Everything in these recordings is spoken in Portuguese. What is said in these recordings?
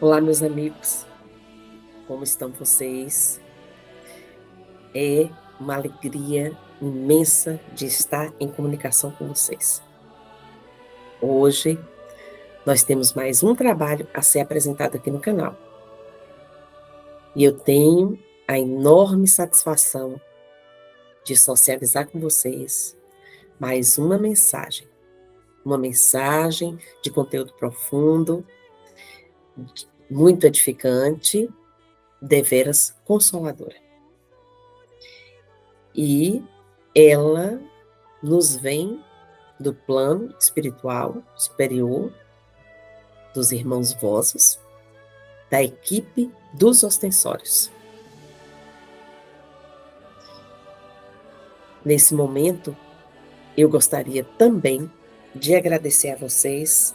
Olá, meus amigos, como estão vocês? É uma alegria imensa de estar em comunicação com vocês. Hoje, nós temos mais um trabalho a ser apresentado aqui no canal. E eu tenho a enorme satisfação de socializar com vocês mais uma mensagem de conteúdo profundo, muito edificante, deveras consoladora. E ela nos vem do plano espiritual superior dos irmãos vossos, da equipe dos ostensórios. Nesse momento, eu gostaria também de agradecer a vocês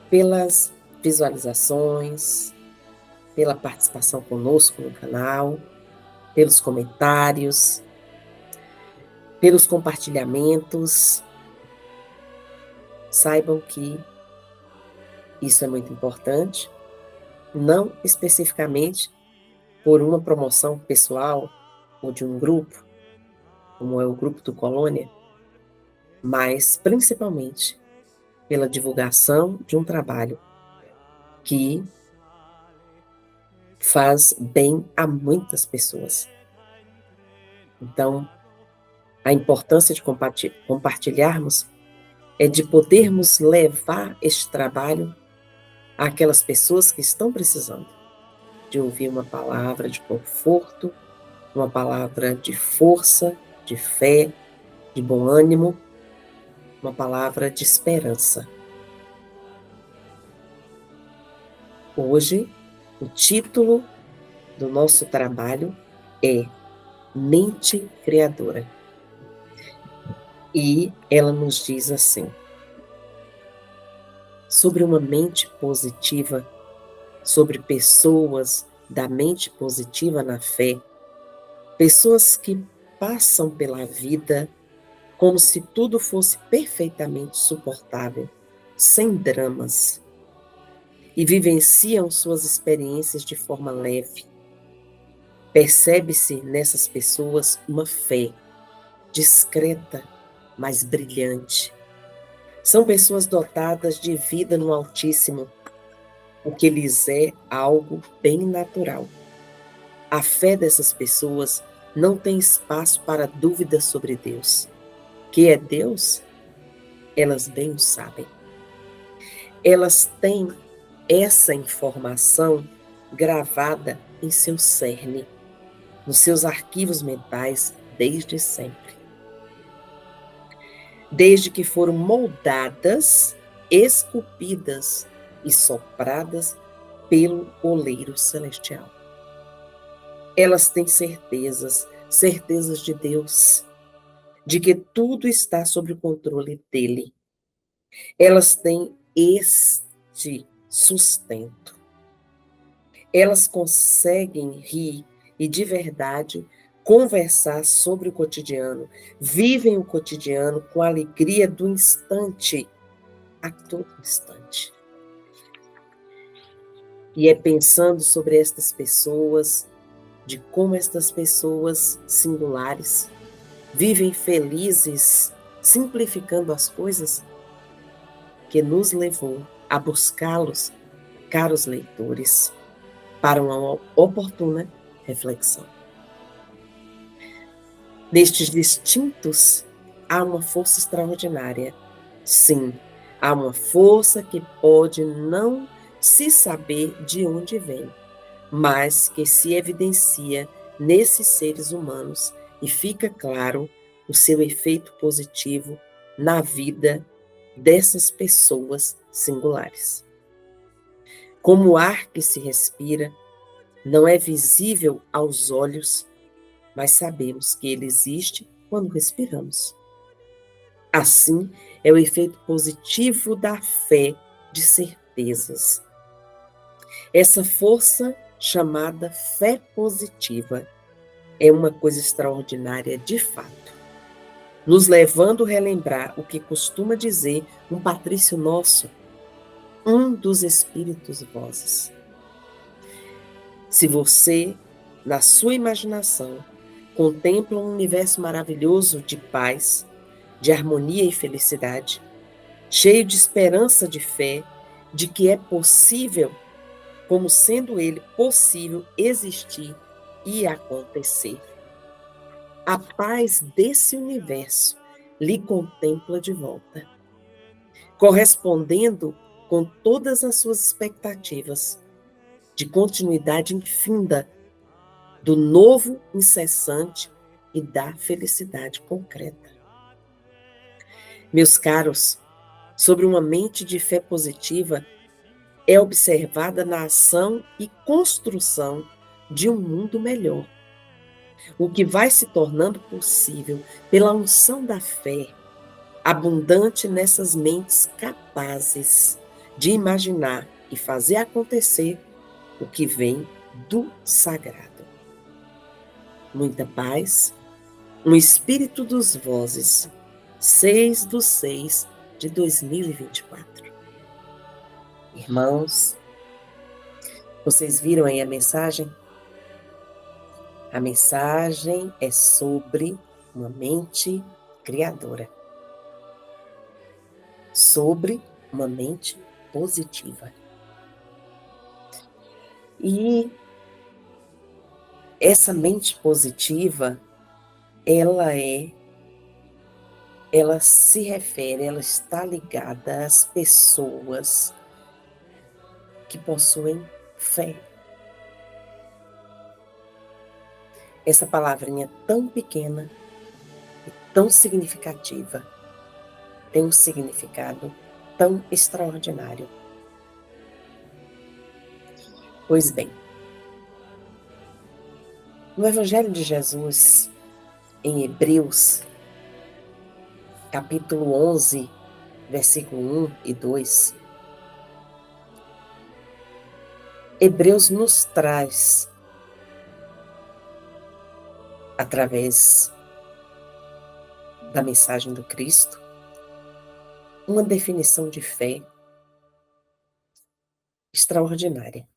pelas visualizações, pela participação conosco no canal, pelos comentários, pelos compartilhamentos. Saibam que isso é muito importante, não especificamente por uma promoção pessoal ou de um grupo, como é o grupo do Colônia, mas principalmente pela divulgação de um trabalho que faz bem a muitas pessoas. Então, a importância de compartilharmos é de podermos levar este trabalho àquelas pessoas que estão precisando de ouvir uma palavra de conforto, uma palavra de força, de fé, de bom ânimo, uma palavra de esperança. Hoje, o título do nosso trabalho é Mente Criadora. E ela nos diz assim: sobre uma mente positiva, sobre pessoas da mente positiva na fé, pessoas que passam pela vida como se tudo fosse perfeitamente suportável, sem dramas, e vivenciam suas experiências de forma leve. Percebe-se nessas pessoas uma fé discreta, mas brilhante. São pessoas dotadas de vida no Altíssimo, o que lhes é algo bem natural. A fé dessas pessoas não tem espaço para dúvidas sobre Deus. Que é Deus? Elas bem o sabem. Elas têm essa informação gravada em seu cerne, nos seus arquivos mentais desde sempre. Desde que foram moldadas, esculpidas e sopradas pelo oleiro celestial. Elas têm certezas de Deus, de que tudo está sob o controle dele. Elas têm este sustento. Elas conseguem rir e, de verdade, conversar sobre o cotidiano, vivem o cotidiano com a alegria do instante, a todo instante. E é pensando sobre estas pessoas, de como estas pessoas singulares vivem felizes, simplificando as coisas, que nos levou a buscá-los, caros leitores, para uma oportuna reflexão. Nestes distintos, há uma força extraordinária. Sim, há uma força que pode não se saber de onde vem, mas que se evidencia nesses seres humanos e fica claro o seu efeito positivo na vida dessas pessoas singulares. Como o ar que se respira, não é visível aos olhos, mas sabemos que ele existe quando respiramos. Assim, é o efeito positivo da fé de certezas. Essa força chamada fé positiva é uma coisa extraordinária de fato, nos levando a relembrar o que costuma dizer um patrício nosso: um dos espíritos vozes. Se você, na sua imaginação, contempla um universo maravilhoso de paz, de harmonia e felicidade, cheio de esperança, de fé, de que é possível, como sendo ele possível, existir e acontecer. A paz desse universo lhe contempla de volta, correspondendo com todas as suas expectativas de continuidade infinda do novo incessante e da felicidade concreta. Meus caros, sobre uma mente de fé positiva é observada na ação e construção de um mundo melhor, o que vai se tornando possível pela unção da fé, abundante nessas mentes capazes de imaginar e fazer acontecer o que vem do sagrado. Muita paz, um espírito dos vozes, 6/6/2024. Irmãos, vocês viram aí a mensagem? A mensagem é sobre uma mente criadora, sobre uma mente positiva. E essa mente positiva, ela se refere, ela está ligada às pessoas que possuem fé. Essa palavrinha tão pequena e tão significativa tem um significado tão extraordinário. Pois bem, no Evangelho de Jesus, em Hebreus, capítulo 11, versículo 1 e 2, Hebreus nos traz, através da mensagem do Cristo, uma definição de fé extraordinária.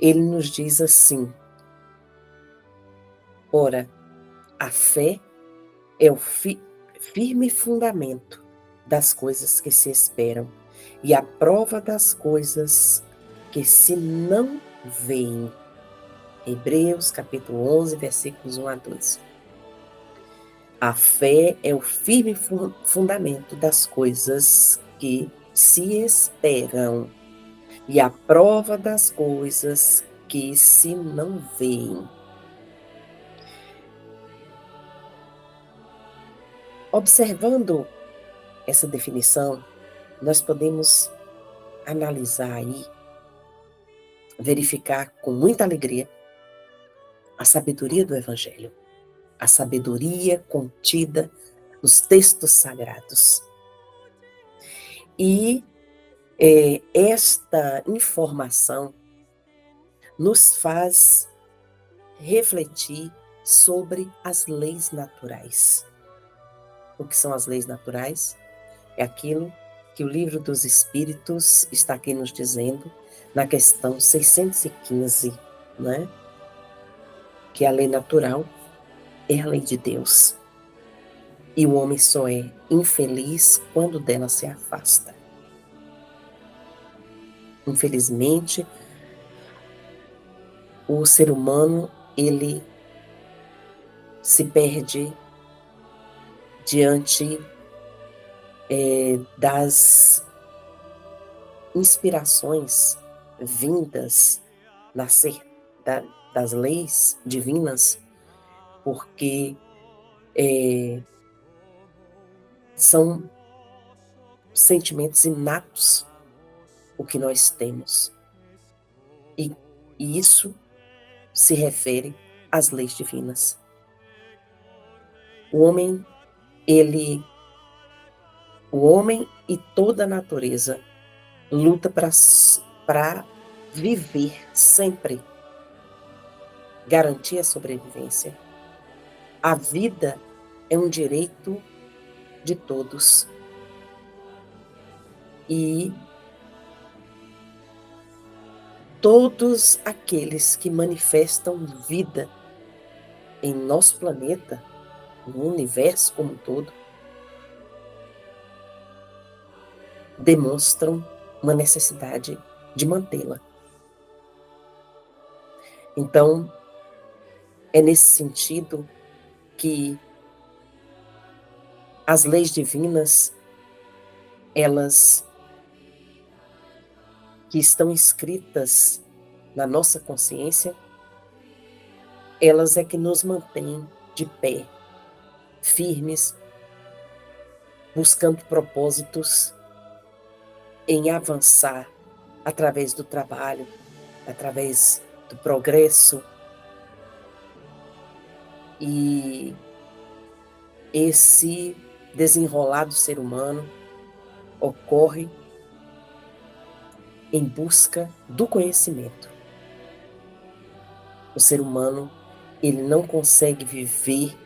Ele nos diz assim: ora, a fé é o firme fundamento das coisas que se esperam e a prova das coisas que se não veem. Hebreus capítulo 11, versículos 1 a 2. A fé é o firme fundamento das coisas que se esperam e a prova das coisas que se não veem. Observando essa definição, nós podemos analisar aí, verificar com muita alegria a sabedoria do Evangelho, a sabedoria contida nos textos sagrados. E esta informação nos faz refletir sobre as leis naturais. O que são as leis naturais? É aquilo que o Livro dos Espíritos está aqui nos dizendo, na questão 615, né? Que a lei natural é a lei de Deus. E o homem só é infeliz quando dela se afasta. Infelizmente, o ser humano, ele se perde diante das inspirações vindas das leis divinas, porque são sentimentos inatos o que nós temos. E isso se refere às leis divinas. O homem e toda a natureza luta para viver sempre, garantir a sobrevivência. A vida é um direito de todos. E todos aqueles que manifestam vida em nosso planeta, no universo como um todo, demonstram uma necessidade de mantê-la. Então, é nesse sentido que as leis divinas, elas que estão escritas na nossa consciência, elas é que nos mantêm de pé, firmes, buscando propósitos em avançar através do trabalho, através do progresso. E esse desenrolar do ser humano ocorre em busca do conhecimento. O ser humano, ele não consegue viver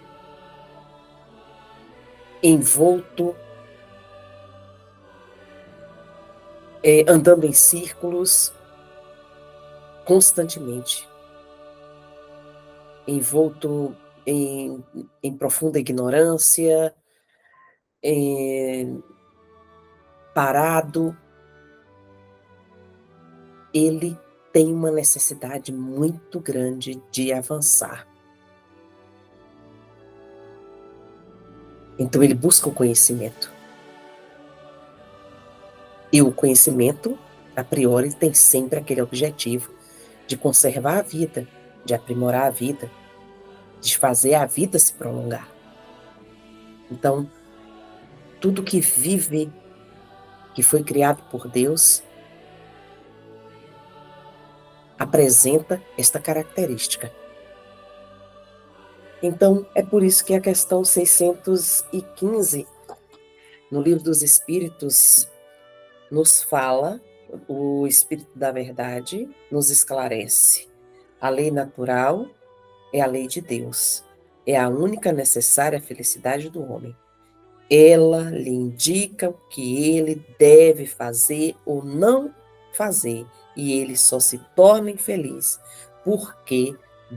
envolto, andando em círculos constantemente, envolto em profunda ignorância, parado. Ele tem uma necessidade muito grande de avançar. Então ele busca o conhecimento. E o conhecimento, a priori, tem sempre aquele objetivo de conservar a vida, de aprimorar a vida, de fazer a vida se prolongar. Então, tudo que vive, que foi criado por Deus, apresenta esta característica. Então, é por isso que a questão 615, no Livro dos Espíritos, nos fala, o Espírito da Verdade nos esclarece. A lei natural é a lei de Deus. É a única necessária à felicidade do homem. Ela lhe indica o que ele deve fazer ou não fazer, e ele só se torna infeliz porque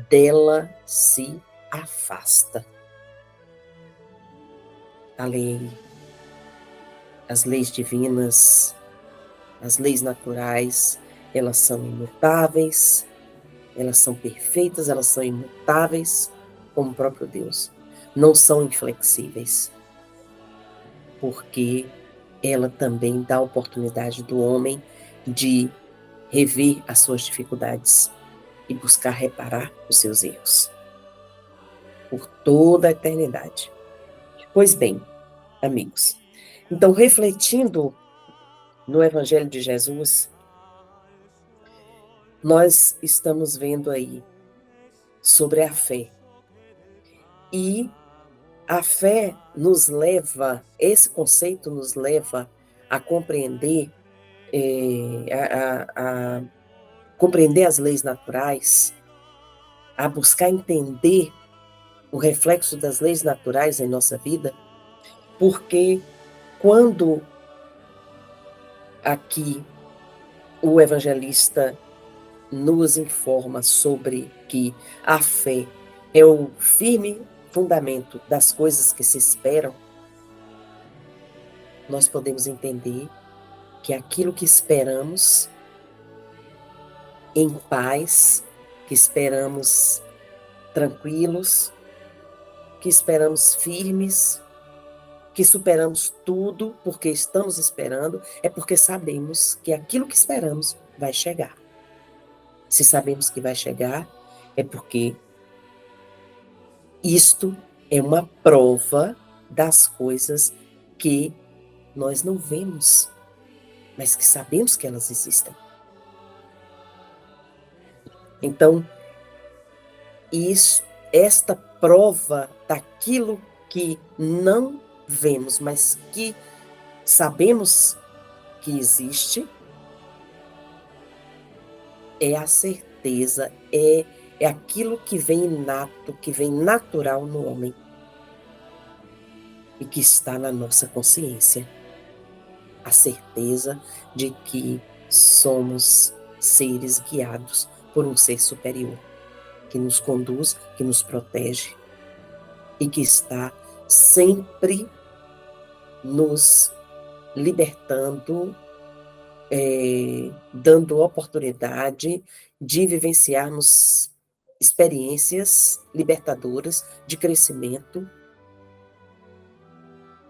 dela se afasta. A lei, as leis divinas, as leis naturais, elas são imutáveis, elas são perfeitas, elas são imutáveis, como o próprio Deus. Não são inflexíveis, porque ela também dá a oportunidade do homem de rever as suas dificuldades e buscar reparar os seus erros por toda a eternidade. Pois bem, amigos, então, refletindo no Evangelho de Jesus, nós estamos vendo aí sobre a fé. E a fé nos leva, esse conceito nos leva a compreender, a compreender as leis naturais, a buscar entender o reflexo das leis naturais em nossa vida, porque quando aqui o evangelista nos informa sobre que a fé é o firme fundamento das coisas que se esperam, nós podemos entender que aquilo que esperamos em paz, que esperamos tranquilos, que esperamos firmes, que superamos tudo porque estamos esperando, é porque sabemos que aquilo que esperamos vai chegar. Se sabemos que vai chegar, é porque isto é uma prova das coisas que nós não vemos, mas que sabemos que elas existem. Então, esta prova daquilo que não vemos, mas que sabemos que existe, é a certeza, é aquilo que vem inato, que vem natural no homem e que está na nossa consciência. a certeza de que somos seres guiados por um ser superior, que nos conduz, que nos protege e que está sempre nos libertando, dando oportunidade de vivenciarmos experiências libertadoras de crescimento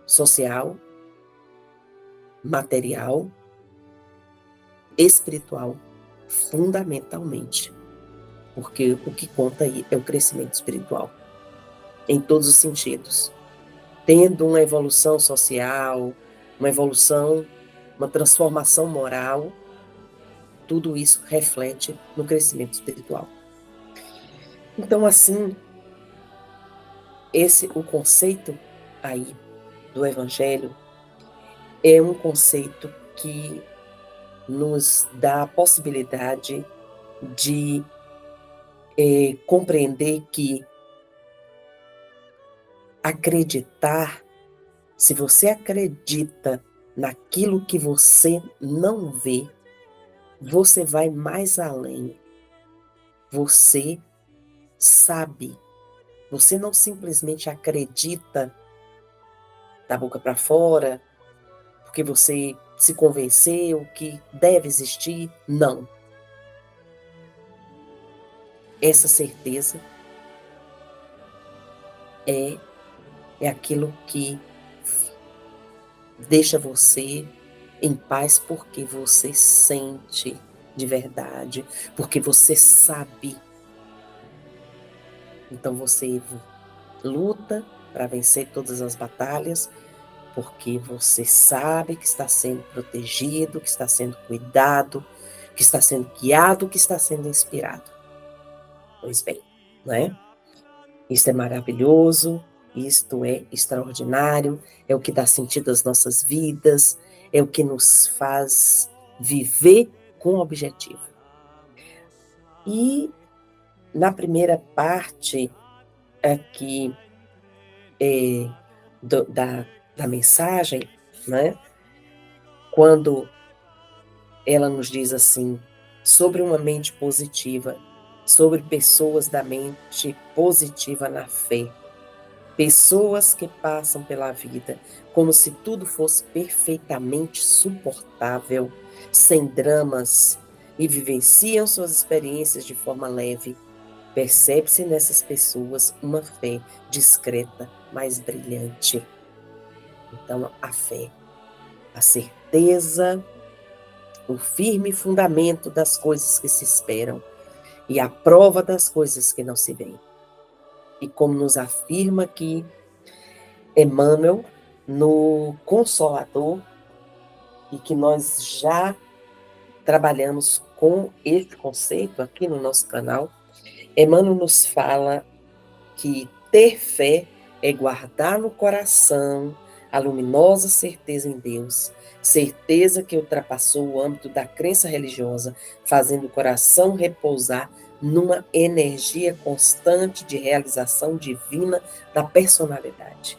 social, material, espiritual, fundamentalmente, porque o que conta aí é o crescimento espiritual, em todos os sentidos, tendo uma evolução social, uma evolução, uma transformação moral, tudo isso reflete no crescimento espiritual. Então, assim, o conceito aí do Evangelho é um conceito que nos dá a possibilidade de compreender que acreditar, se você acredita naquilo que você não vê, você vai mais além. Você sabe. Você não simplesmente acredita da boca para fora, porque você se convenceu que deve existir. Não. Essa certeza é aquilo que deixa você em paz, porque você sente de verdade, porque você sabe. Então você luta para vencer todas as batalhas, porque você sabe que está sendo protegido, que está sendo cuidado, que está sendo guiado, que está sendo inspirado. Pois bem, não é? Isso é maravilhoso, isto é extraordinário, é o que dá sentido às nossas vidas, é o que nos faz viver com objetivo. E na primeira parte aqui da mensagem, né, quando ela nos diz assim, sobre uma mente positiva, sobre pessoas da mente positiva na fé, pessoas que passam pela vida como se tudo fosse perfeitamente suportável, sem dramas, e vivenciam suas experiências de forma leve. Percebe-se nessas pessoas uma fé discreta, mas brilhante. Então, a fé, a certeza, o firme fundamento das coisas que se esperam e a prova das coisas que não se veem. E como nos afirma aqui Emmanuel, no Consolador, e que nós já trabalhamos com esse conceito aqui no nosso canal, Emmanuel nos fala que ter fé é guardar no coração a luminosa certeza em Deus, certeza que ultrapassou o âmbito da crença religiosa, fazendo o coração repousar numa energia constante de realização divina da personalidade.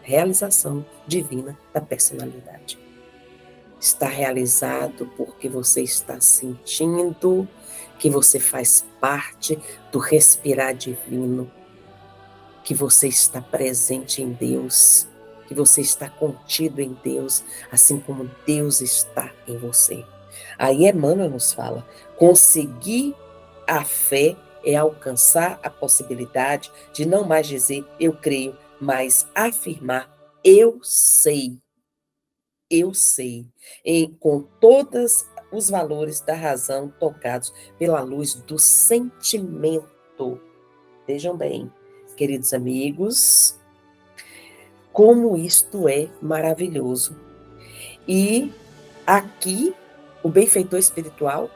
Realização divina da personalidade. Está realizado porque você está sentindo que você faz parte do respirar divino, que você está presente em Deus, que você está contido em Deus, assim como Deus está em você. Aí Emmanuel nos fala, conseguir a fé é alcançar a possibilidade de não mais dizer eu creio, mas afirmar eu sei. Eu sei, com todos os valores da razão tocados pela luz do sentimento. Vejam bem, queridos amigos, como isto é maravilhoso. E aqui, o benfeitor espiritual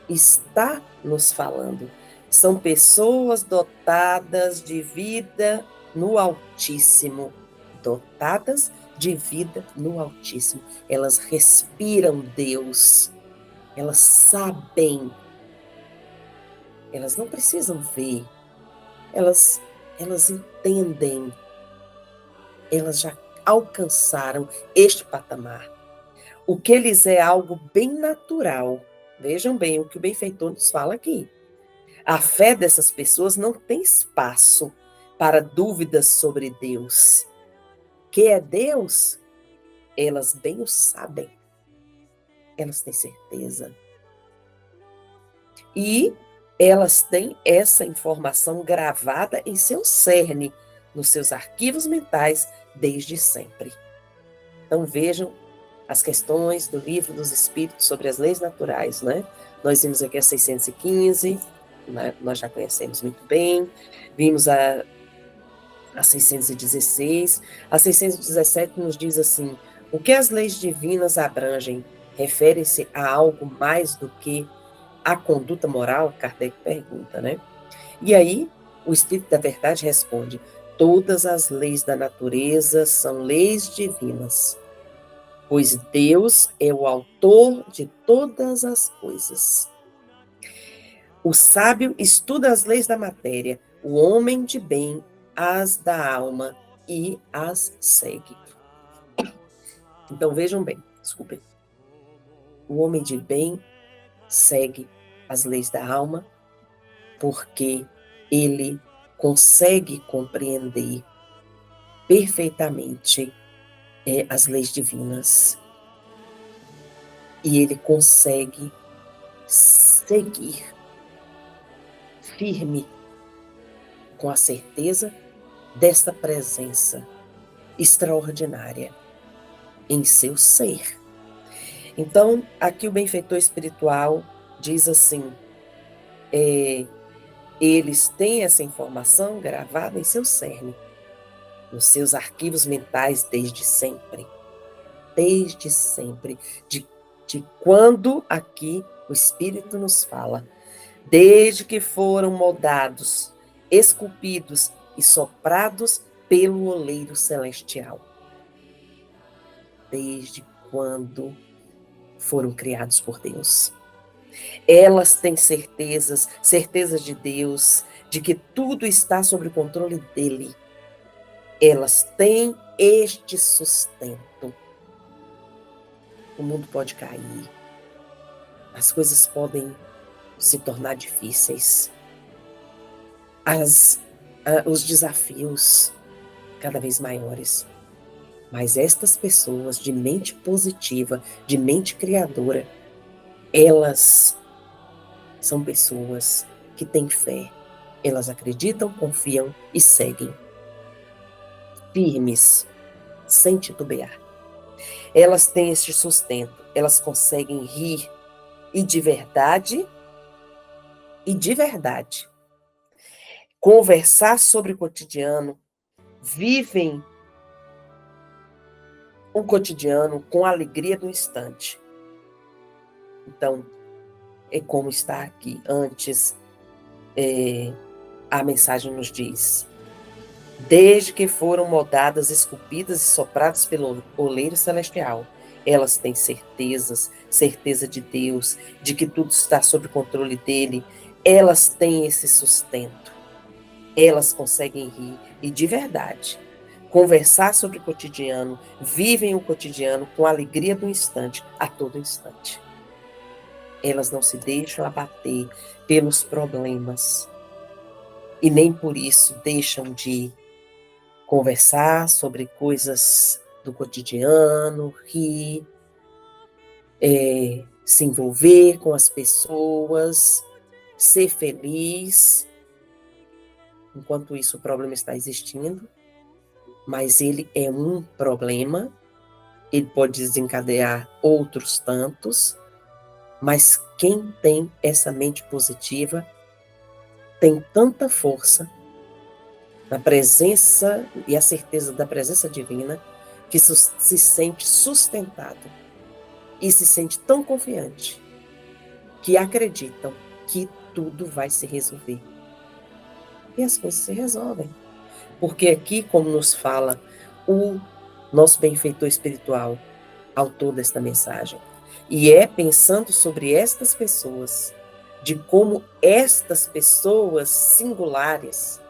está nos falando. São pessoas dotadas de vida no Altíssimo. Dotadas de vida no Altíssimo. Elas respiram Deus. Elas sabem. Elas não precisam ver. Elas entendem. Elas já alcançaram este patamar. O que lhes é algo bem natural. Vejam bem o que o benfeitor nos fala aqui. A fé dessas pessoas não tem espaço para dúvidas sobre Deus. Que é Deus? Elas bem o sabem. Elas têm certeza. E elas têm essa informação gravada em seu cerne, nos seus arquivos mentais, desde sempre. Então vejam as questões do Livro dos Espíritos sobre as leis naturais, né? Nós vimos aqui a 615, né? Nós já conhecemos muito bem, vimos a 616, a 617 nos diz assim: o que as leis divinas abrangem refere-se a algo mais do que a conduta moral? Kardec pergunta, né? E aí, o Espírito da Verdade responde: todas as leis da natureza são leis divinas, pois Deus é o autor de todas as coisas. O sábio estuda as leis da matéria, o homem de bem as da alma e as segue. Então vejam bem, desculpem. O homem de bem segue as leis da alma porque ele consegue compreender perfeitamente as leis divinas e ele consegue seguir firme com a certeza desta presença extraordinária em seu ser. Então, aqui o benfeitor espiritual diz assim, eles têm essa informação gravada em seu cerne, nos seus arquivos mentais desde sempre. Desde sempre. De quando aqui o Espírito nos fala, desde que foram moldados, esculpidos e soprados pelo oleiro celestial. Desde quando foram criados por Deus. Elas têm certezas de Deus, de que tudo está sob o controle dele. Elas têm este sustento. O mundo pode cair, as coisas podem se tornar difíceis, os desafios cada vez maiores. Mas estas pessoas de mente positiva, de mente criadora, elas são pessoas que têm fé. Elas acreditam, confiam e seguem. Firmes, sem titubear. Elas têm este sustento, elas conseguem rir e de verdade, conversar sobre o cotidiano, vivem o cotidiano com a alegria do instante. Então, é como está aqui antes, a mensagem nos diz: desde que foram moldadas, esculpidas e sopradas pelo oleiro celestial, elas têm certeza de Deus, de que tudo está sob controle dele, elas têm esse sustento, elas conseguem rir, e de verdade, conversar sobre o cotidiano, vivem o cotidiano com a alegria do instante, a todo instante. Elas não se deixam abater pelos problemas, e nem por isso deixam de conversar sobre coisas do cotidiano, rir, se envolver com as pessoas, ser feliz. Enquanto isso, o problema está existindo, mas ele é um problema, ele pode desencadear outros tantos, mas quem tem essa mente positiva tem tanta força na presença e a certeza da presença divina, que se sente sustentado e se sente tão confiante que acreditam que tudo vai se resolver. E as coisas se resolvem. Porque aqui, como nos fala o nosso benfeitor espiritual, autor desta mensagem, e é pensando sobre estas pessoas, de como estas pessoas singulares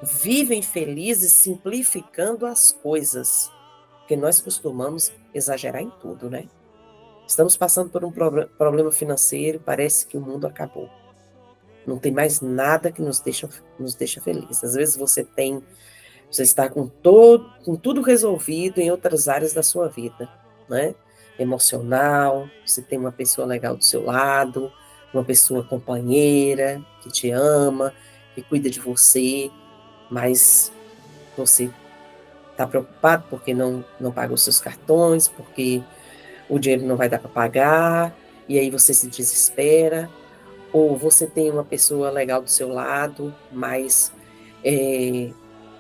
vivem felizes simplificando as coisas, porque nós costumamos exagerar em tudo, né? Estamos passando por um problema financeiro, parece que o mundo acabou. Não tem mais nada que nos deixa felizes. Às vezes você está com tudo resolvido em outras áreas da sua vida, né? Emocional, você tem uma pessoa legal do seu lado, uma pessoa companheira, que te ama, que cuida de você, mas você está preocupado porque não paga os seus cartões, porque o dinheiro não vai dar para pagar, e aí você se desespera, ou você tem uma pessoa legal do seu lado, mas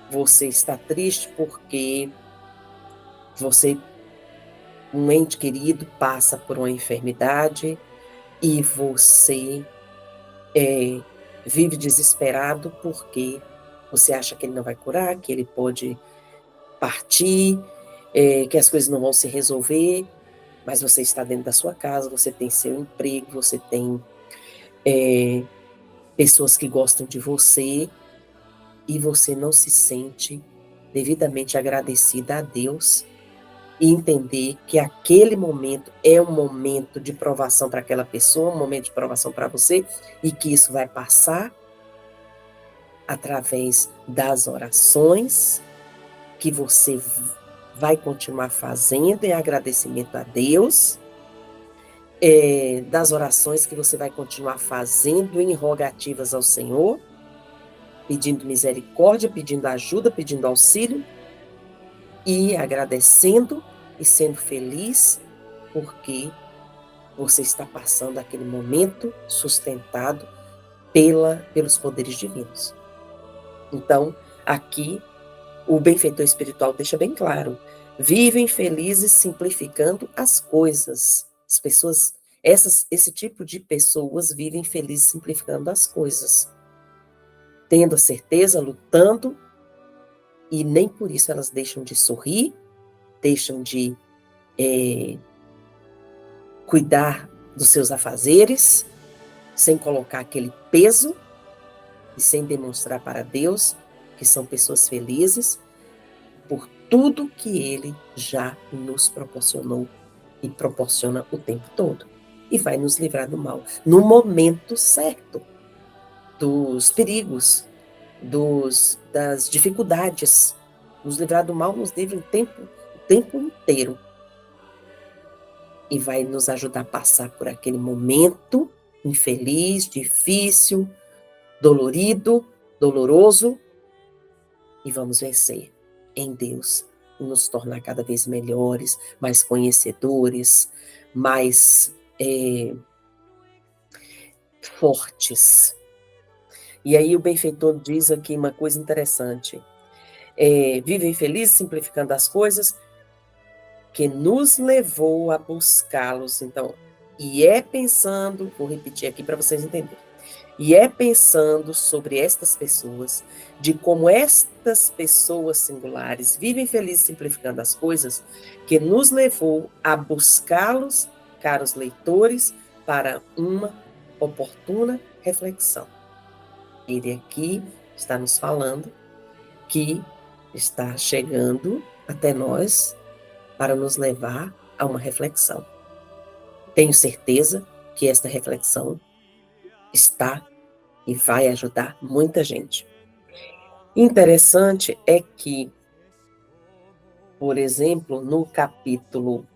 você está triste porque um ente querido passa por uma enfermidade e você vive desesperado porque você acha que ele não vai curar, que ele pode partir, que as coisas não vão se resolver, mas você está dentro da sua casa, você tem seu emprego, você tem pessoas que gostam de você e você não se sente devidamente agradecida a Deus e entender que aquele momento é um momento de provação para aquela pessoa, um momento de provação para você, e que isso vai passar através das orações que você vai continuar fazendo em agradecimento a Deus, das orações que você vai continuar fazendo em rogativas ao Senhor, pedindo misericórdia, pedindo ajuda, pedindo auxílio, e agradecendo e sendo feliz, porque você está passando aquele momento sustentado pelos poderes divinos. Então, aqui, o benfeitor espiritual deixa bem claro: vivem felizes simplificando as coisas. As pessoas, esse tipo de pessoas vivem felizes simplificando as coisas, tendo a certeza, lutando, e nem por isso elas deixam de sorrir, deixam de cuidar dos seus afazeres, sem colocar aquele peso e sem demonstrar para Deus que são pessoas felizes por tudo que Ele já nos proporcionou e proporciona o tempo todo. E vai nos livrar do mal no momento certo, dos perigos, das dificuldades. Nos livrar do mal nos livra o tempo inteiro. E vai nos ajudar a passar por aquele momento infeliz, difícil, dolorido, doloroso, e vamos vencer em Deus e nos tornar cada vez melhores, mais conhecedores, mais fortes. E aí o benfeitor diz aqui uma coisa interessante: vivem felizes simplificando as coisas, que nos levou a buscá-los. Então, pensando, vou repetir aqui para vocês entenderem, pensando sobre estas pessoas, de como estas pessoas singulares vivem felizes simplificando as coisas, que nos levou a buscá-los, caros leitores, para uma oportuna reflexão. Ele aqui está nos falando que está chegando até nós para nos levar a uma reflexão. Tenho certeza que esta reflexão está e vai ajudar muita gente. Interessante é que, por exemplo, no capítulo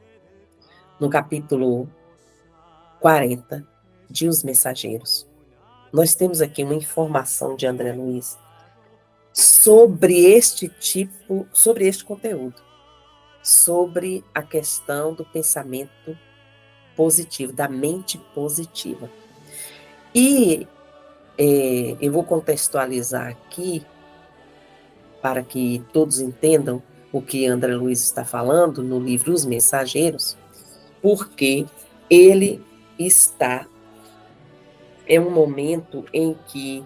40 de Os Mensageiros, nós temos aqui uma informação de André Luiz sobre este conteúdo, sobre a questão do pensamento positivo, da mente positiva. E eu vou contextualizar aqui para que todos entendam o que André Luiz está falando no livro Os Mensageiros, porque ele é um momento em que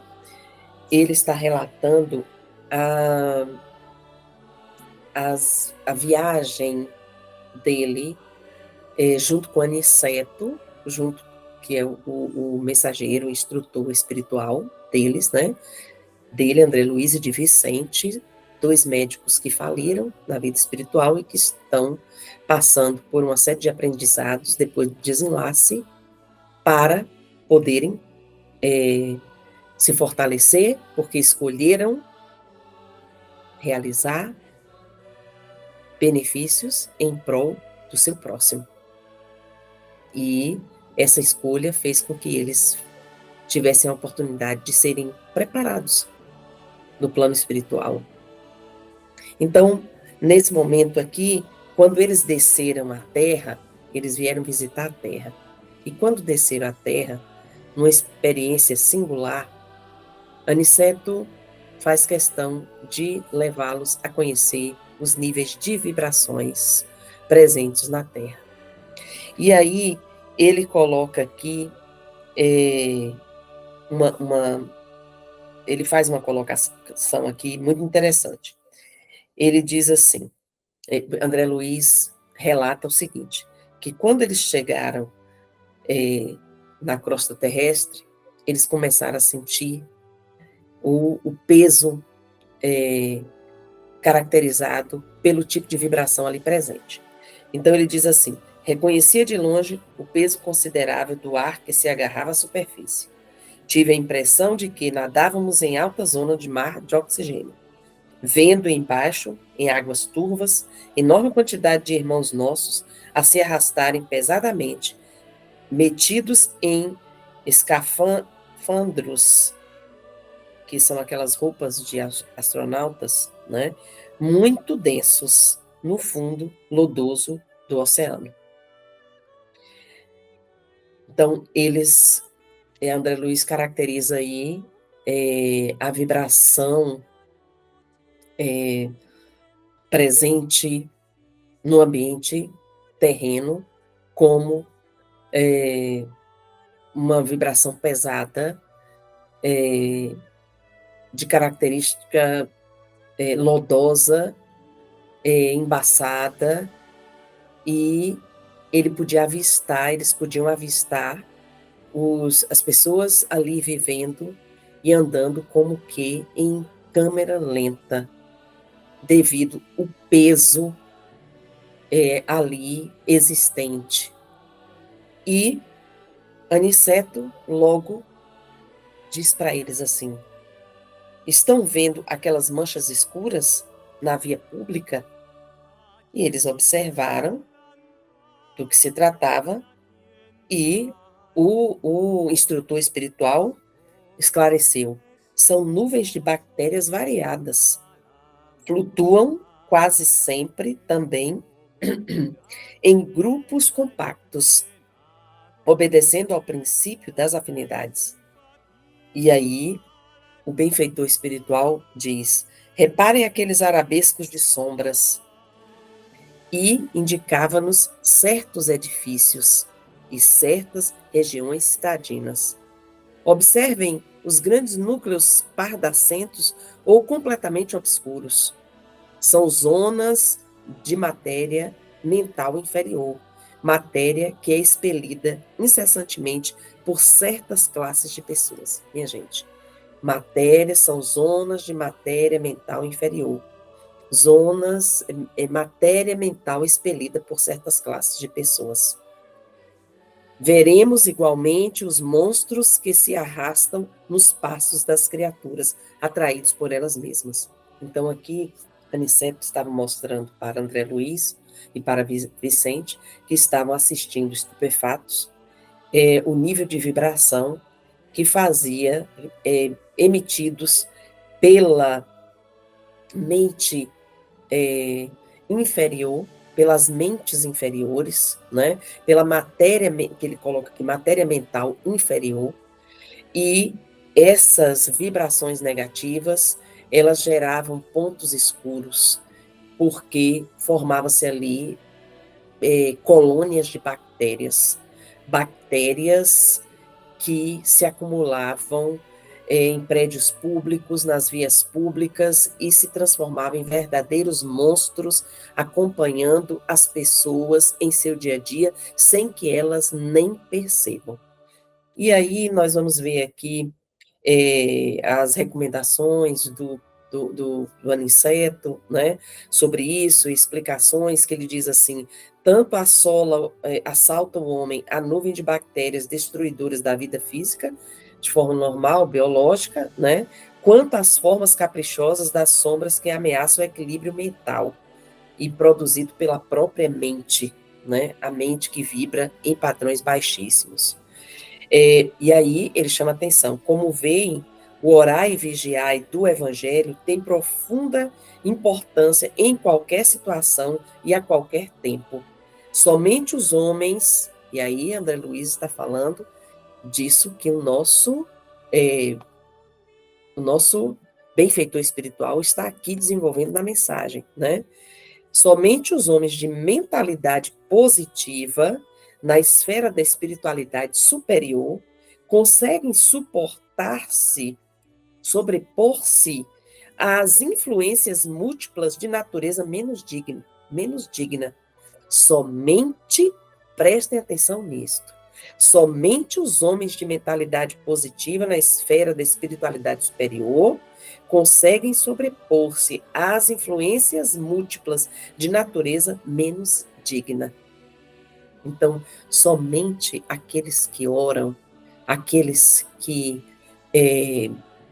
ele está relatando a viagem dele junto com Aniceto, que é o mensageiro, o instrutor espiritual deles, né? Dele, André Luiz e de Vicente, 2 médicos que faliram na vida espiritual e que estão passando por uma série de aprendizados depois do desenlace para poderem se fortalecer, porque escolheram realizar benefícios em prol do seu próximo. E essa escolha fez com que eles tivessem a oportunidade de serem preparados no plano espiritual. Então, nesse momento aqui, quando eles desceram à Terra, eles vieram visitar a Terra. E quando desceram à Terra, numa experiência singular, Aniceto faz questão de levá-los a conhecer os níveis de vibrações presentes na Terra. E aí, ele coloca aqui ele faz uma colocação aqui muito interessante. Ele diz assim, André Luiz relata o seguinte, que quando eles chegaram na crosta terrestre, eles começaram a sentir o peso caracterizado pelo tipo de vibração ali presente. Então ele diz assim, reconhecia de longe o peso considerável do ar que se agarrava à superfície. Tive a impressão de que nadávamos em alta zona de mar de oxigênio, vendo embaixo, em águas turvas, enorme quantidade de irmãos nossos a se arrastarem pesadamente, metidos em escafandros, que são aquelas roupas de astronautas, né, muito densos, no fundo lodoso do oceano. Então, André Luiz caracteriza aí a vibração presente no ambiente terreno como uma vibração pesada, de característica lodosa, embaçada, e eles podiam avistar as pessoas ali vivendo e andando como que em câmera lenta, devido ao peso ali existente. E Aniceto logo diz para eles assim, estão vendo aquelas manchas escuras na via pública? E eles observaram do que se tratava e o instrutor espiritual esclareceu. São nuvens de bactérias variadas. Flutuam quase sempre também em grupos compactos, obedecendo ao princípio das afinidades. E aí, o benfeitor espiritual diz, reparem aqueles arabescos de sombras, e indicava-nos certos edifícios e certas regiões citadinas. Observem os grandes núcleos pardacentos ou completamente obscuros. São zonas de matéria mental inferior, matéria que é expelida incessantemente por certas classes de pessoas. Minha gente, são zonas de matéria mental inferior, matéria mental expelida por certas classes de pessoas. Veremos igualmente os monstros que se arrastam nos passos das criaturas, atraídos por elas mesmas. Então aqui, Aniceto estava mostrando para André Luiz e para Vicente, que estavam assistindo estupefatos, o nível de vibração que fazia emitidos pela mente inferior, pelas mentes inferiores, né? Pela matéria, que ele coloca aqui, matéria mental inferior, e essas vibrações negativas, elas geravam pontos escuros, porque formava-se ali colônias de bactérias que se acumulavam em prédios públicos, nas vias públicas, e se transformavam em verdadeiros monstros, acompanhando as pessoas em seu dia a dia, sem que elas nem percebam. E aí nós vamos ver aqui as recomendações do do Aniceto, né, sobre isso, explicações que ele diz assim: tanto assalta o homem a nuvem de bactérias destruidoras da vida física, de forma normal, biológica, né, quanto as formas caprichosas das sombras que ameaçam o equilíbrio mental e produzido pela própria mente, né, a mente que vibra em padrões baixíssimos. E aí ele chama atenção, como veem, o orar e vigiar do Evangelho tem profunda importância em qualquer situação e a qualquer tempo. Somente os homens, e aí André Luiz está falando disso que o nosso benfeitor espiritual está aqui desenvolvendo na mensagem, né? Somente os homens de mentalidade positiva, na esfera da espiritualidade superior, conseguem suportar-se, sobrepor-se às influências múltiplas de natureza menos digna. Somente, prestem atenção nisto, somente os homens de mentalidade positiva na esfera da espiritualidade superior conseguem sobrepor-se às influências múltiplas de natureza menos digna. Então, somente aqueles que oram, aqueles que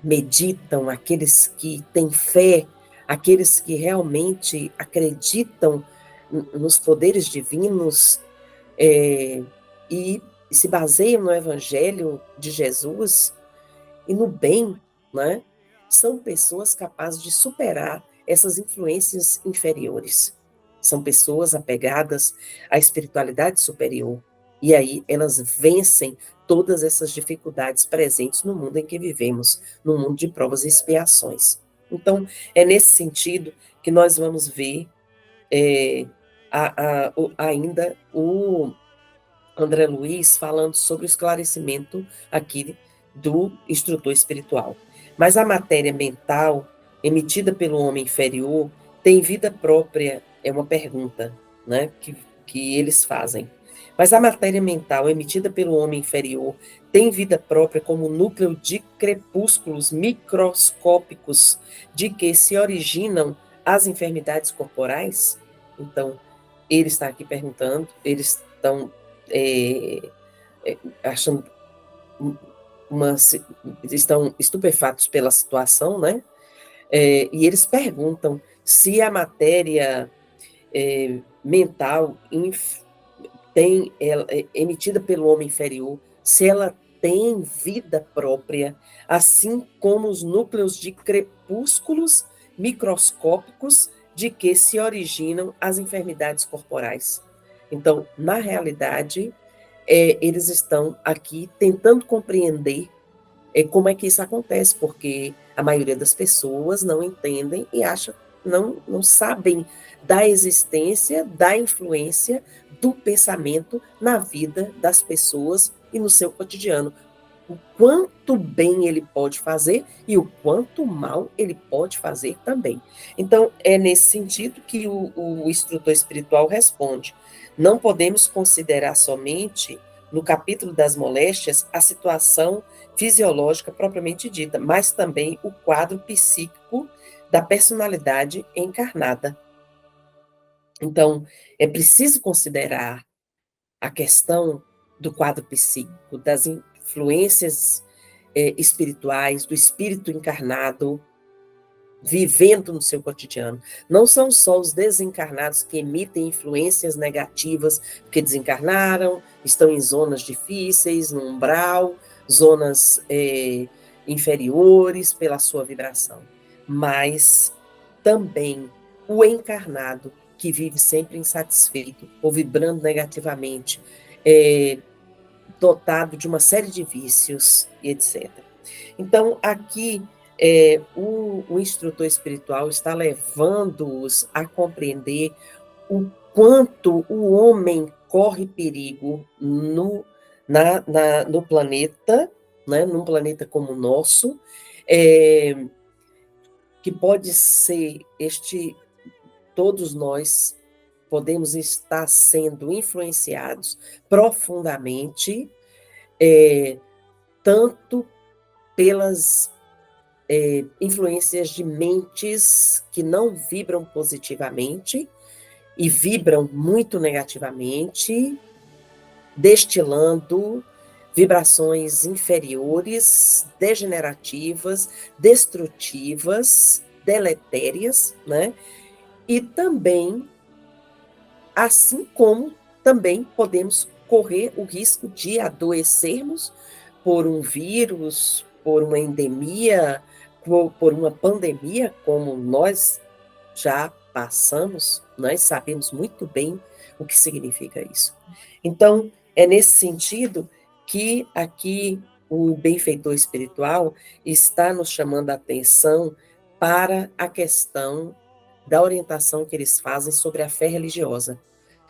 meditam, aqueles que têm fé, aqueles que realmente acreditam nos poderes divinos e se baseiam no Evangelho de Jesus e no bem, né, são pessoas capazes de superar essas influências inferiores. São pessoas apegadas à espiritualidade superior. E aí elas vencem todas essas dificuldades presentes no mundo em que vivemos, no mundo de provas e expiações. Então, é nesse sentido que nós vamos ver ainda o André Luiz falando sobre o esclarecimento aqui do instrutor espiritual. Mas a matéria mental emitida pelo homem inferior tem vida própria? É uma pergunta, né, que eles fazem. Mas a matéria mental emitida pelo homem inferior tem vida própria como núcleo de crepúsculos microscópicos de que se originam as enfermidades corporais? Então, ele está aqui perguntando, eles estão achando estão estupefatos pela situação, né? E eles perguntam se a matéria mental emitida pelo homem inferior, se ela tem vida própria, assim como os núcleos de crepúsculos microscópicos de que se originam as enfermidades corporais. Então, na realidade, eles estão aqui tentando compreender como é que isso acontece, porque a maioria das pessoas não entendem e acham, não sabem da existência, da influência do pensamento na vida das pessoas e no seu cotidiano. O quanto bem ele pode fazer e o quanto mal ele pode fazer também. Então, é nesse sentido que o instrutor espiritual responde: não podemos considerar somente, no capítulo das moléstias, a situação fisiológica propriamente dita, mas também o quadro psíquico da personalidade encarnada. Então, é preciso considerar a questão do quadro psíquico, das influências espirituais, do espírito encarnado, vivendo no seu cotidiano. Não são só os desencarnados que emitem influências negativas, porque desencarnaram, estão em zonas difíceis, no umbral, zonas inferiores pela sua vibração, mas também o encarnado, que vive sempre insatisfeito ou vibrando negativamente, dotado de uma série de vícios e etc. Então, aqui, o instrutor espiritual está levando-os a compreender o quanto o homem corre perigo no planeta, né, num planeta como o nosso, que pode ser todos nós podemos estar sendo influenciados profundamente, tanto pelas influências de mentes que não vibram positivamente e vibram muito negativamente, destilando vibrações inferiores, degenerativas, destrutivas, deletérias, né? E também, assim como também podemos correr o risco de adoecermos por um vírus, por uma endemia, por uma pandemia, como nós já passamos, nós sabemos muito bem o que significa isso. Então, é nesse sentido que aqui o benfeitor espiritual está nos chamando a atenção para a questão da orientação que eles fazem sobre a fé religiosa.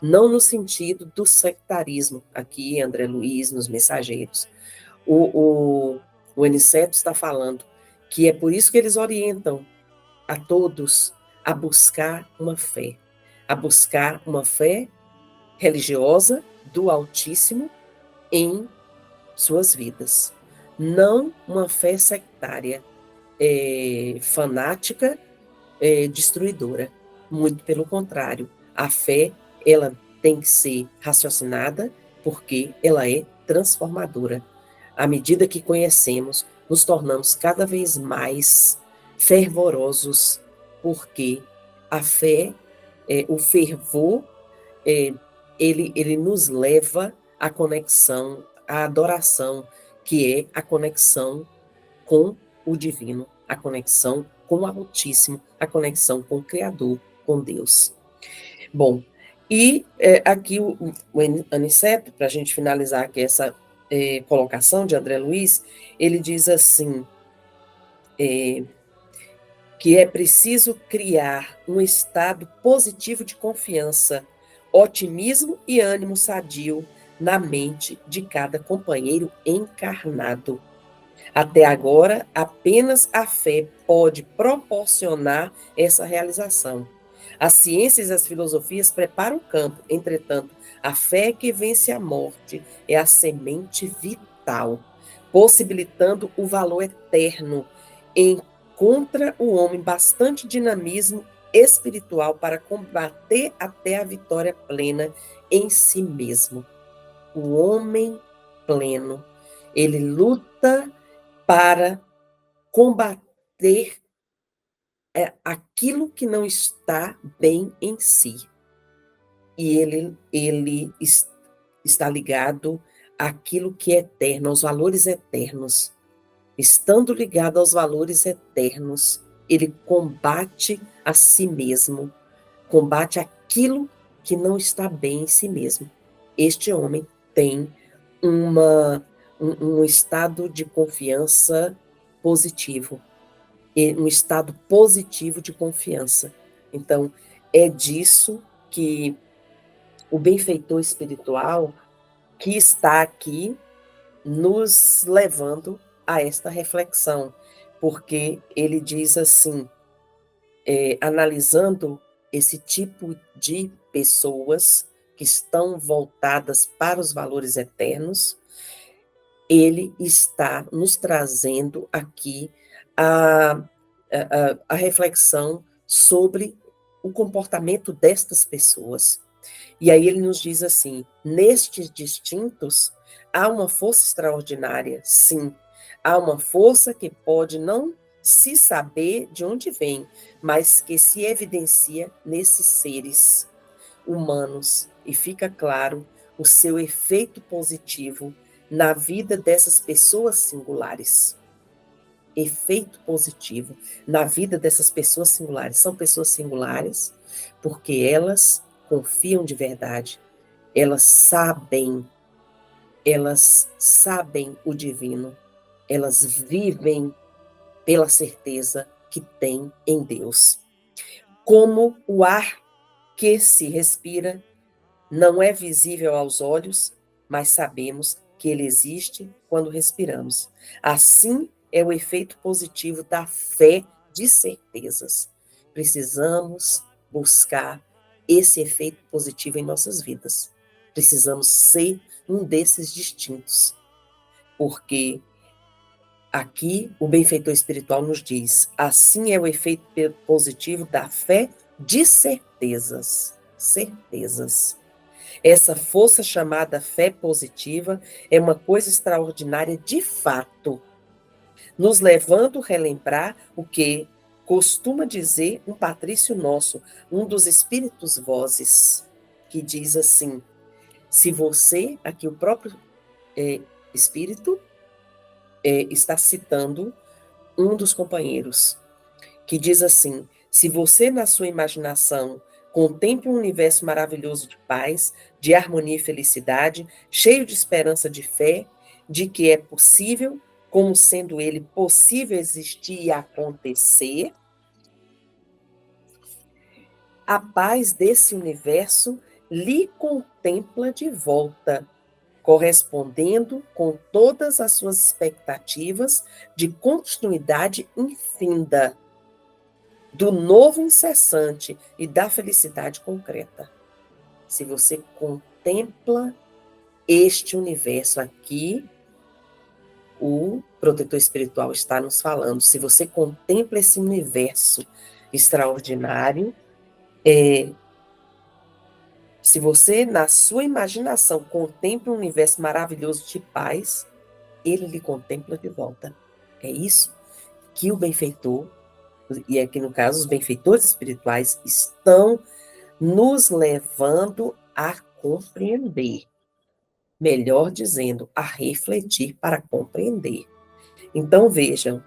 Não no sentido do sectarismo, aqui André Luiz, nos Mensageiros. O Aniceto está falando que é por isso que eles orientam a todos a buscar uma fé religiosa do Altíssimo em suas vidas. Não uma fé sectária, fanática, destruidora. Muito pelo contrário. A fé, ela tem que ser raciocinada porque ela é transformadora. À medida que conhecemos, nos tornamos cada vez mais fervorosos, porque a fé, o fervor, é, ele nos leva à conexão, à adoração, que é a conexão com o divino, a conexão com o Altíssimo, a conexão com o Criador, com Deus. Bom, e aqui o Aniceto, para a gente finalizar aqui essa colocação de André Luiz, ele diz assim, que é preciso criar um estado positivo de confiança, otimismo e ânimo sadio na mente de cada companheiro encarnado. Até agora, apenas a fé pode proporcionar essa realização. As ciências e as filosofias preparam o campo, entretanto, a fé que vence a morte é a semente vital, possibilitando o valor eterno. Encontra o homem bastante dinamismo espiritual para combater até a vitória plena em si mesmo. O homem pleno, ele luta para combater aquilo que não está bem em si. E ele está ligado àquilo que é eterno, aos valores eternos. Estando ligado aos valores eternos, ele combate a si mesmo, combate aquilo que não está bem em si mesmo. Este homem tem um estado de confiança positivo, um estado positivo de confiança. Então, é disso que o benfeitor espiritual que está aqui nos levando a esta reflexão, porque ele diz assim, analisando esse tipo de pessoas que estão voltadas para os valores eternos, ele está nos trazendo aqui a reflexão sobre o comportamento destas pessoas. E aí ele nos diz assim: nestes distintos, há uma força extraordinária, sim. Há uma força que pode não se saber de onde vem, mas que se evidencia nesses seres humanos. E fica claro o seu efeito positivo na vida dessas pessoas singulares. Efeito positivo na vida dessas pessoas singulares. São pessoas singulares porque elas confiam de verdade, elas sabem o divino, elas vivem pela certeza que têm em Deus. Como o ar que se respira não é visível aos olhos, mas sabemos que ele existe quando respiramos. Assim é o efeito positivo da fé de certezas. Precisamos buscar esse efeito positivo em nossas vidas. Precisamos ser um desses distintos, porque Aqui, o benfeitor espiritual nos diz: assim é o efeito positivo da fé de certezas. Certezas. Essa força chamada fé positiva é uma coisa extraordinária de fato, nos levando a relembrar o que costuma dizer um patrício nosso, um dos espíritos vozes, que diz assim: se você, aqui o próprio espírito, está citando um dos companheiros, que diz assim: se você, na sua imaginação, contemple um universo maravilhoso de paz, de harmonia e felicidade, cheio de esperança, de fé, de que é possível, como sendo ele possível existir e acontecer, a paz desse universo lhe contempla de volta, correspondendo com todas as suas expectativas de continuidade infinda, do novo incessante e da felicidade concreta. Se você contempla este universo aqui, o protetor espiritual está nos falando, se você contempla esse universo extraordinário, se você, na sua imaginação, contempla um universo maravilhoso de paz, ele lhe contempla de volta. É isso que o benfeitor, e aqui no caso os benfeitores espirituais, estão nos levando a compreender. Melhor dizendo, a refletir para compreender. Então vejam,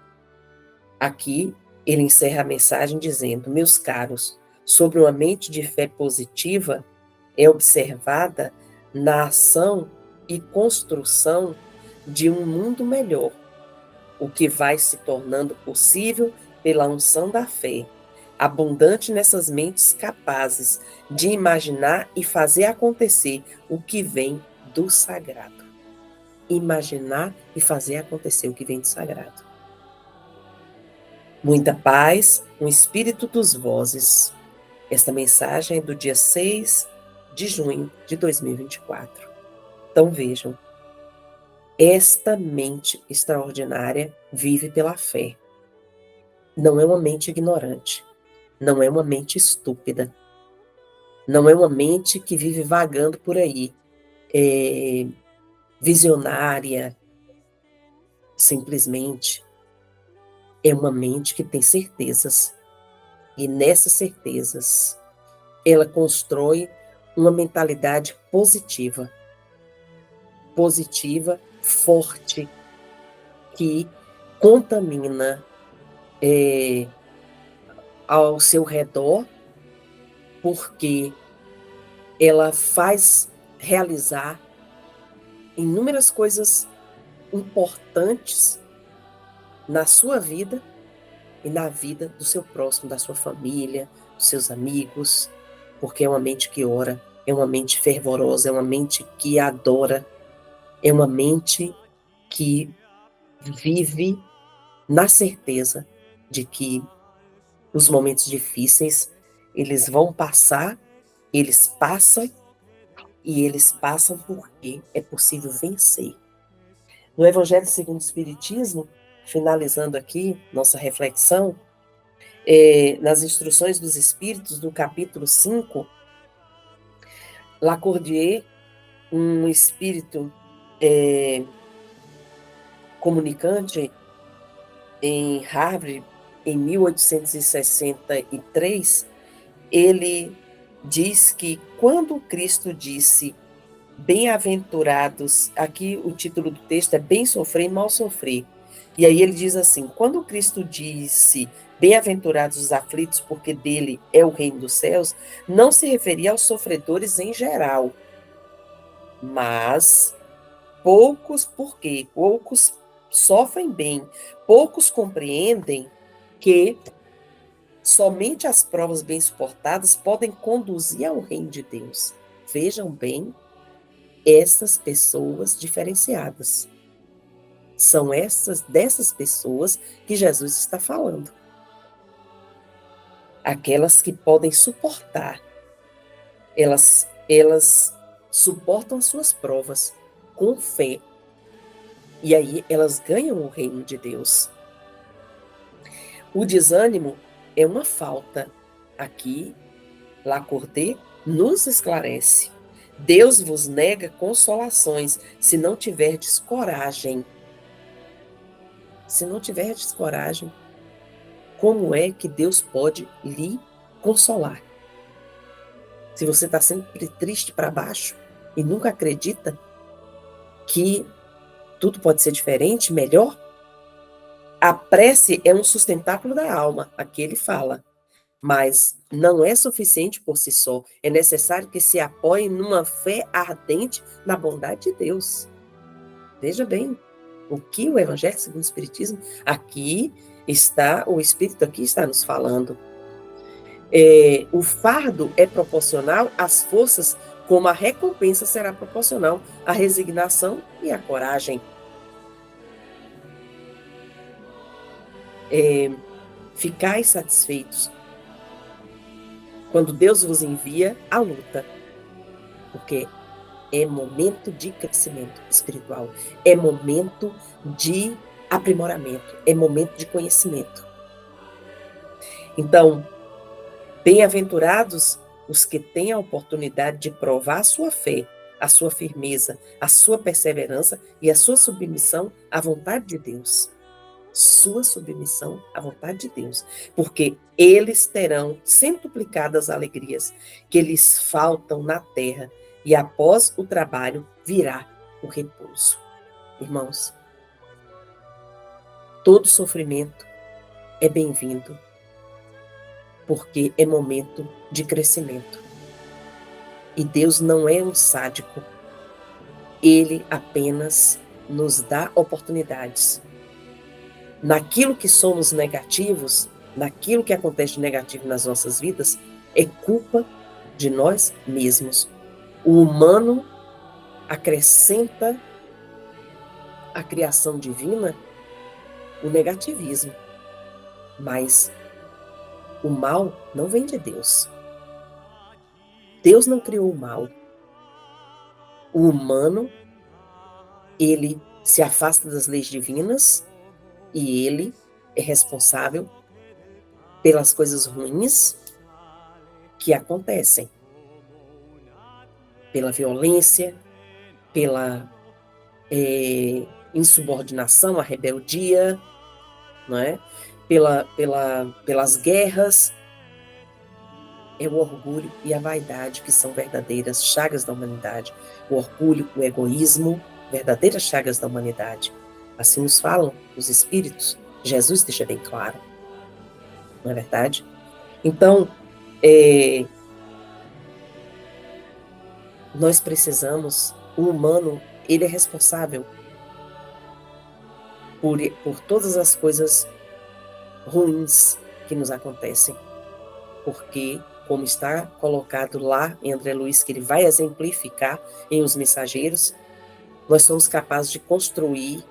aqui ele encerra a mensagem dizendo: meus caros, sobre uma mente de fé positiva é observada na ação e construção de um mundo melhor, o que vai se tornando possível pela unção da fé, abundante nessas mentes capazes de imaginar e fazer acontecer o que vem do sagrado. Imaginar e fazer acontecer o que vem do sagrado. Muita paz, um espírito dos vozes. Esta mensagem é do dia 6 de junho de 2024. Então vejam, esta mente extraordinária vive pela fé. Não é uma mente ignorante, não é uma mente estúpida, não é uma mente que vive vagando por aí, visionária, simplesmente. É uma mente que tem certezas, e nessas certezas ela constrói uma mentalidade positiva, forte, que contamina ao seu redor, porque ela faz realizar inúmeras coisas importantes na sua vida e na vida do seu próximo, da sua família, dos seus amigos, porque é uma mente que ora, é uma mente fervorosa, é uma mente que adora, é uma mente que vive na certeza de que os momentos difíceis, eles vão passar, eles passam, e eles passam porque é possível vencer. No Evangelho segundo o Espiritismo, finalizando aqui nossa reflexão, nas instruções dos Espíritos, do capítulo 5, Lacordaire, um espírito comunicante em Harvard, em 1863, ele diz que quando Cristo disse: bem-aventurados, aqui o título do texto é Bem Sofrer e Mal Sofrer. E aí ele diz assim: quando Cristo disse bem-aventurados os aflitos, porque dele é o reino dos céus, não se referia aos sofredores em geral, mas poucos, porque poucos sofrem bem, poucos compreendem que somente as provas bem suportadas podem conduzir ao reino de Deus. Vejam bem essas pessoas diferenciadas. São dessas pessoas que Jesus está falando. Aquelas que podem suportar. Elas suportam as suas provas com fé. E aí elas ganham o reino de Deus. O desânimo é uma falta. Aqui, Lacordaire nos esclarece. Deus vos nega consolações se não tiverdes coragem. Se não tiverdes coragem, como é que Deus pode lhe consolar? Se você está sempre triste para baixo e nunca acredita que tudo pode ser diferente, melhor, a prece é um sustentáculo da alma, aqui ele fala, mas não é suficiente por si só, é necessário que se apoie numa fé ardente na bondade de Deus. Veja bem, o que o Evangelho segundo o Espiritismo, aqui está, o Espírito aqui está nos falando. O fardo é proporcional às forças, como a recompensa será proporcional à resignação e à coragem. Ficai satisfeitos quando Deus vos envia a luta, porque é momento de crescimento espiritual, é momento de aprimoramento, é momento de conhecimento. Então, bem-aventurados os que têm a oportunidade de provar a sua fé, a sua firmeza, a sua perseverança e a sua submissão à vontade de Deus. Sua submissão à vontade de Deus, porque eles terão centuplicadas alegrias que lhes faltam na terra, e após o trabalho virá o repouso. Irmãos, todo sofrimento é bem-vindo, porque é momento de crescimento. E Deus não é um sádico, Ele apenas nos dá oportunidades. Naquilo que somos negativos, naquilo que acontece de negativo nas nossas vidas, é culpa de nós mesmos. O humano acrescenta à criação divina o negativismo, mas o mal não vem de Deus. Deus não criou o mal. O humano, ele se afasta das leis divinas e ele é responsável pelas coisas ruins que acontecem. Pela violência, pela insubordinação, a rebeldia, não é? Pelas guerras. É o orgulho e a vaidade que são verdadeiras chagas da humanidade. O orgulho, o egoísmo, verdadeiras chagas da humanidade. Assim nos falam os Espíritos. Jesus deixa bem claro. Não é verdade? Então, nós precisamos, o humano, ele é responsável por todas as coisas ruins que nos acontecem. Porque, como está colocado lá em André Luiz, que ele vai exemplificar em Os Mensageiros, nós somos capazes de construir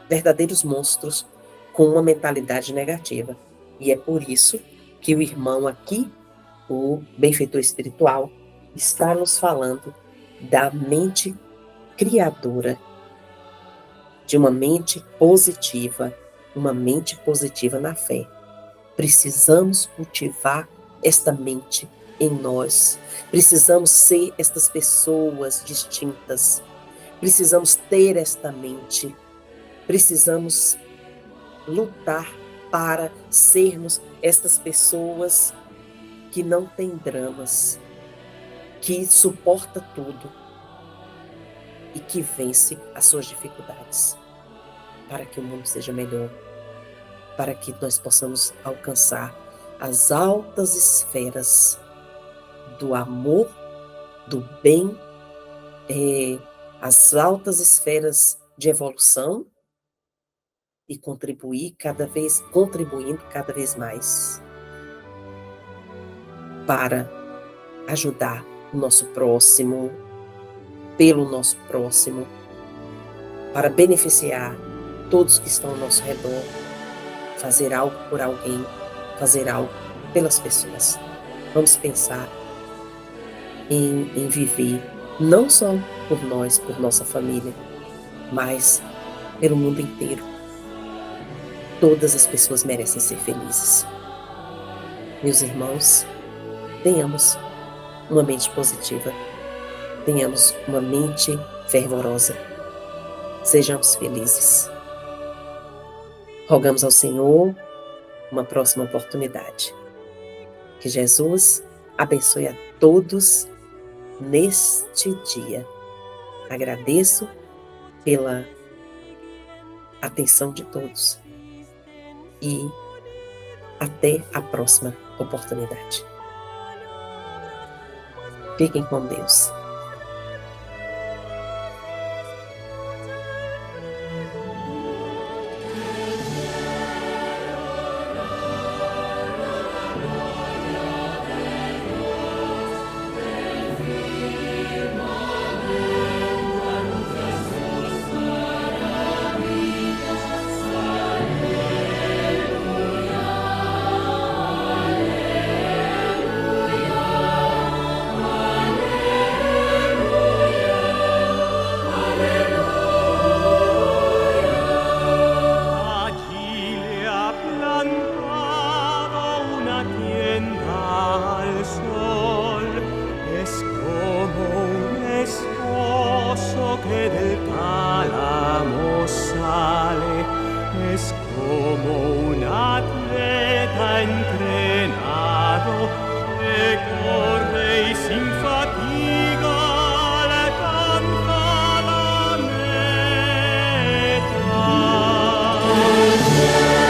verdadeiros monstros com uma mentalidade negativa. E é por isso que o irmão aqui, o benfeitor espiritual, está nos falando da mente criadora, de uma mente positiva na fé. Precisamos cultivar esta mente em nós. Precisamos ser estas pessoas distintas. Precisamos ter esta mente. Precisamos lutar para sermos estas pessoas que não têm dramas, que suporta tudo e que vence as suas dificuldades, para que o mundo seja melhor, para que nós possamos alcançar as altas esferas do amor, do bem, as altas esferas de evolução e contribuindo cada vez mais para ajudar o nosso próximo, pelo nosso próximo, para beneficiar todos que estão ao nosso redor, fazer algo por alguém, fazer algo pelas pessoas. Vamos pensar em viver não só por nós, por nossa família, mas pelo mundo inteiro. Todas as pessoas merecem ser felizes. Meus irmãos, tenhamos uma mente positiva, tenhamos uma mente fervorosa, sejamos felizes. Rogamos ao Senhor uma próxima oportunidade. Que Jesus abençoe a todos neste dia. Agradeço pela atenção de todos e até a próxima oportunidade. Fiquem com Deus.